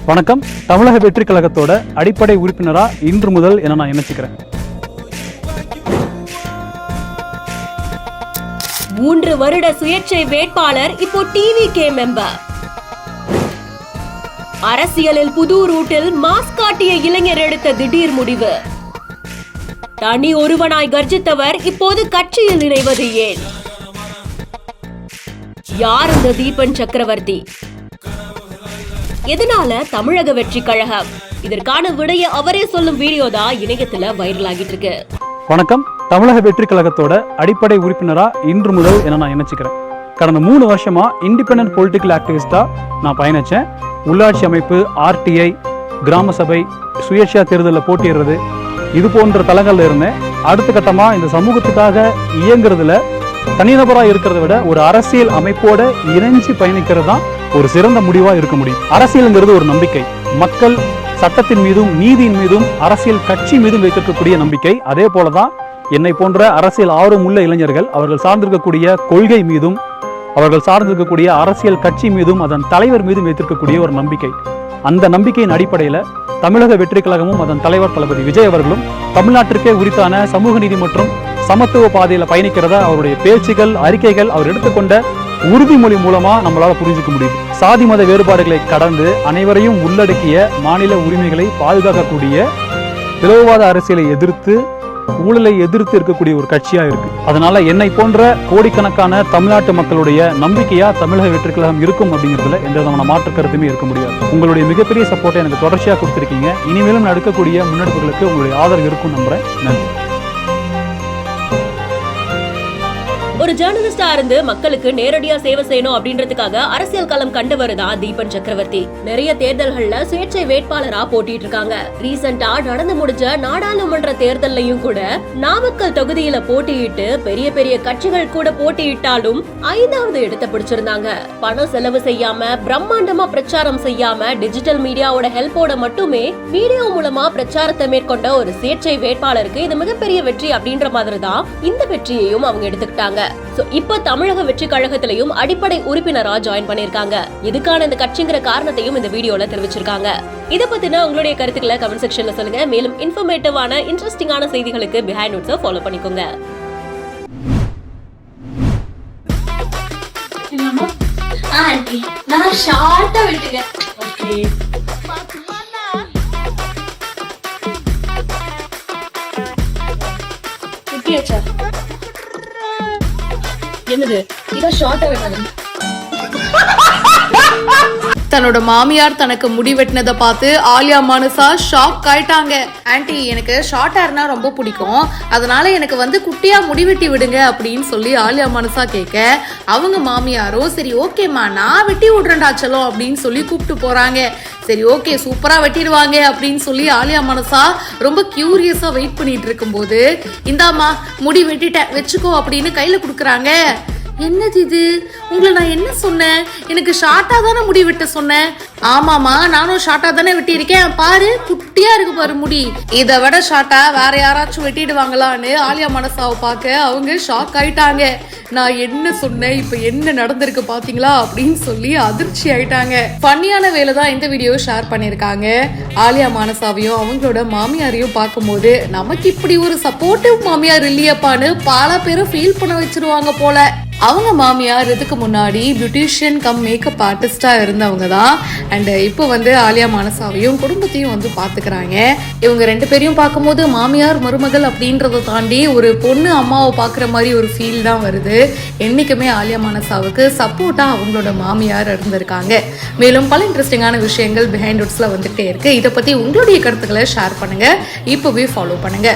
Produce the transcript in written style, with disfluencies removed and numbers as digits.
வணக்கம். தமிழக வெற்றி கழகத்தோட அடிப்படை உறுப்பினரா இன்று முதல் என நான் நினைச்சுக்கிறேன். 3 வருட சுயேட்சை வேட்பாளர் இப்போ டிவிகே மெம்பர். அரசியலில் புது ரூட்டில் மாஸ் காட்டிய இளைஞர் எடுத்த திடீர் முடிவு. தனி ஒருவனாய் கர்ஜித்தவர் இப்போது கட்சியில் இணைவது ஏன்? யார் இந்த தீபன் சக்கரவர்த்தி? எதனால தமிழக வெற்றி கழகம்? இதற்கான விடைய அவரே சொல்லும் வீடியோ தான் இணையத்துல வைரல் ஆகிட்டு இருக்கு. வணக்கம். தமிழக வெற்றி கழகத்தோட அடிப்படை உறுப்பினரா இன்று முதல் என நான் நினைச்சுக்கிறேன். கடந்த 3 வருஷமா இண்டிபெண்டன்ட் பொலிட்டிக்கல் ஆக்டிவிஸ்டா நான் பயணிச்சேன். உள்ளாட்சி அமைப்பு, ஆர்டிஐ, கிராம சபை, சுயேட்சா தேர்தலில் போட்டியிடுறது, இது போன்ற தளங்கள்ல இருந்தேன். அடுத்த கட்டமா இந்த சமூகத்துக்காக இயங்குறதுல தனிநபராக இருக்கிறத விட ஒரு அரசியல் அமைப்போட இணைஞ்சு பயணிக்கிறது தான் ஒரு சிறந்த முடிவா இருக்க முடியும். அரசியல்ங்கிறது ஒரு நம்பிக்கை. மக்கள் சட்டத்தின் மீதும் நீதியின் மீதும் அரசியல் கட்சி மீதும் வைத்திருக்கக்கூடிய நம்பிக்கை. அதே போலதான் என்னை போன்ற அரசியல் ஆர்வம் உள்ள இளைஞர்கள் அவர்கள் சார்ந்திருக்கக்கூடிய கொள்கை மீதும் அவர்கள் சார்ந்திருக்கக்கூடிய அரசியல் கட்சி மீதும் அதன் தலைவர் மீதும் வைத்திருக்கக்கூடிய ஒரு நம்பிக்கை. அந்த நம்பிக்கையின் அடிப்படையில் தமிழக வெற்றி கழகமும் அதன் தலைவர் தளபதி விஜய் அவர்களும் தமிழ்நாட்டிற்கே உரித்தான சமூக நீதி மற்றும் சமத்துவ பாதையில பயணிக்கிறத அவருடைய பேச்சுகள், அறிக்கைகள், அவர் எடுத்துக்கொண்ட உறுதிமொழி மூலமா நம்மளால புரிஞ்சுக்க முடியுது. சாதி மத வேறுபாடுகளை கடந்து அனைவரையும் உள்ளடக்கிய மாநில உரிமைகளை பாதுகாக்கக்கூடிய பிளவுவாத அரசியலை எதிர்த்து, ஊழலை எதிர்த்து இருக்கக்கூடிய ஒரு கட்சியா இருக்கு. அதனால என்னை போன்ற கோடிக்கணக்கான தமிழ்நாட்டு மக்களுடைய நம்பிக்கையா தமிழக வெற்றி கழகம் இருக்கும் அப்படிங்கிறதுல எந்த விதமான மாற்று கருத்துமே இருக்க முடியாது. உங்களுடைய மிகப்பெரிய சப்போர்ட்டை எனக்கு தொடர்ச்சியா கொடுத்திருக்கீங்க. இனிமேலும் நடக்கக்கூடிய முன்னெடுப்புகளுக்கு உங்களுடைய ஆதரவு இருக்கும் நம்புறேன். நன்றி. ஒரு ஜேர்னலிஸ்டா இருந்து மக்களுக்கு நேரடியா சேவை செய்யணும் அப்படின்றதுக்காக அரசியல் களம் கண்டு வருதா தீபன் சக்கரவர்த்தி. நிறைய தேர்தல்கள்ல சுயேட்சை வேட்பாளரா போட்டிட்டு இருக்காங்க. ரீசெண்டா நடந்து முடிஞ்ச நாடாளுமன்ற தேர்தல்லையும் கூட நாமக்கல் தொகுதியில போட்டியிட்டு பெரிய பெரிய கட்சிகள் கூட போட்டியிட்டாலும் 5வது இடத்தை பிடிச்சிருந்தாங்க. பணம் செலவு செய்யாம, பிரம்மாண்டமா பிரச்சாரம் செய்யாம, டிஜிட்டல் மீடியாவோட ஹெல்ப்போட மட்டுமே வீடியோ மூலமா பிரச்சாரத்தை மேற்கொண்ட ஒரு சுயேட்சை வேட்பாளருக்கு இது மிகப்பெரிய வெற்றி அப்படின்ற மாதிரி தான் இந்த வெற்றியையும் அவங்க எடுத்துக்கிட்டாங்க. இப்ப தமிழக வெற்றி கழகத்திலையும் அடிப்படை உறுப்பினரா ஜாயின் பண்ணிருக்காங்க. இதுக்கான இந்த கட்சிங்கிற காரணத்தையும் இந்த வீடியோல தெரிவிச்சிருக்காங்க. இத பத்தின உங்களுடைய கருத்துக்களை கமெண்ட் செக்ஷன்ல சொல்லுங்க. மேலும் இன்ஃபர்மேட்டிவான, இன்ட்ரெஸ்டிங்கான செய்திகளுக்கு பிஹைண்ட் நோட்ஸை ஃபாலோ பண்ணிக்கோங்க. ஆண்டி நான் ஷார்ட்டா விட்டுங்க. ஓகே இப்படியாச்சா? என்னது இத ஷார்ட்டா வெட்டணும்? தன்னோட மாமியார் தனக்கு முடி வெட்டினதை பார்த்து ஆலியா மானசா ஷாக் ஆயிட்டாங்க. ஆன்ட்டி, எனக்கு ஷார்ட் ஹேர்னா ரொம்ப பிடிக்கும், அதனால எனக்கு குட்டியா முடி வெட்டி விடுங்க அப்படின்னு சொல்லி ஆலியா மானசா கேட்க, அவங்க மாமியாரும் சரி ஓகேம்மா நான் வெட்டி விடுறேன்டா செல்லம் அப்படின்னு சொல்லி கூப்பிட்டு போறாங்க. சரி ஓகே சூப்பரா வெட்டிடுவாங்க அப்படின்னு சொல்லி ஆலியா மானசா ரொம்ப கியூரியஸா வெயிட் பண்ணிட்டு இருக்கும்போது, இந்தாமா முடி வெட்டிட்டேன் வச்சுக்கோ அப்படின்னு கையில கொடுக்குறாங்க. என்னது இது? உங்களை நான் என்ன சொன்னேன்? எனக்கு ஷார்ட்டா தானே முடி வெட்ட சொன்னேன். ஆமாமா நானும் ஷார்ட்டா தானே வெட்டி இருக்கேன், பாரு குட்டியா இருக்கு பாரு முடி. இதை விட ஷார்ட்டா வேற யாராச்சும் வெட்டிடுவாங்களான்னு ஆலியா மானசாவை பார்க்க அவங்க ஷாக் ஆயிட்டாங்க. நான் என்ன சொன்னேன், இப்ப என்ன நடந்திருக்கு பாத்தீங்களா அப்படின்னு சொல்லி அதிர்ச்சி ஆயிட்டாங்க. ஃபன்னியான வேலை தான் இந்த வீடியோ ஷேர் பண்ணிருக்காங்க. ஆலியா மானசாவையும் அவங்களோட மாமியாரையும் பார்க்கும்போது நமக்கு இப்படி ஒரு சப்போர்ட்டிவ் மாமியார் இல்லையப்பான்னு பல பேரும் ஃபீல் பண்ண வச்சிருவாங்க போல. அவங்க மாமியார் இதுக்கு முன்னாடி பியூட்டிஷியன் கம் மேக்கப் ஆர்டிஸ்டா இருந்தவங்க தான். அண்ட் இப்போ ஆலியா மானசாவையும் குடும்பத்தையும் பாத்துக்கிறாங்க. இவங்க 2 பேரையும் பார்க்கும்போது மாமியார் மருமகள் அப்படின்றத தாண்டி ஒரு பொண்ணு அம்மாவை பாக்குற மாதிரி ஒரு ஃபீல் தான் வருது. என்னைக்குமே ஆலியா மானசாவுக்கு சப்போர்ட்டா அவங்களோட மாமியார் இருந்திருக்காங்க. மேலும் பல இன்ட்ரெஸ்டிங்கான விஷயங்கள் பிஹைண்ட் நோட்ஸ்ல வந்துட்டே இருக்கு. இதை பத்தி உங்களுடைய கருத்துக்களை ஷேர் பண்ணுங்க. இப்பவே ஃபாலோ பண்ணுங்க.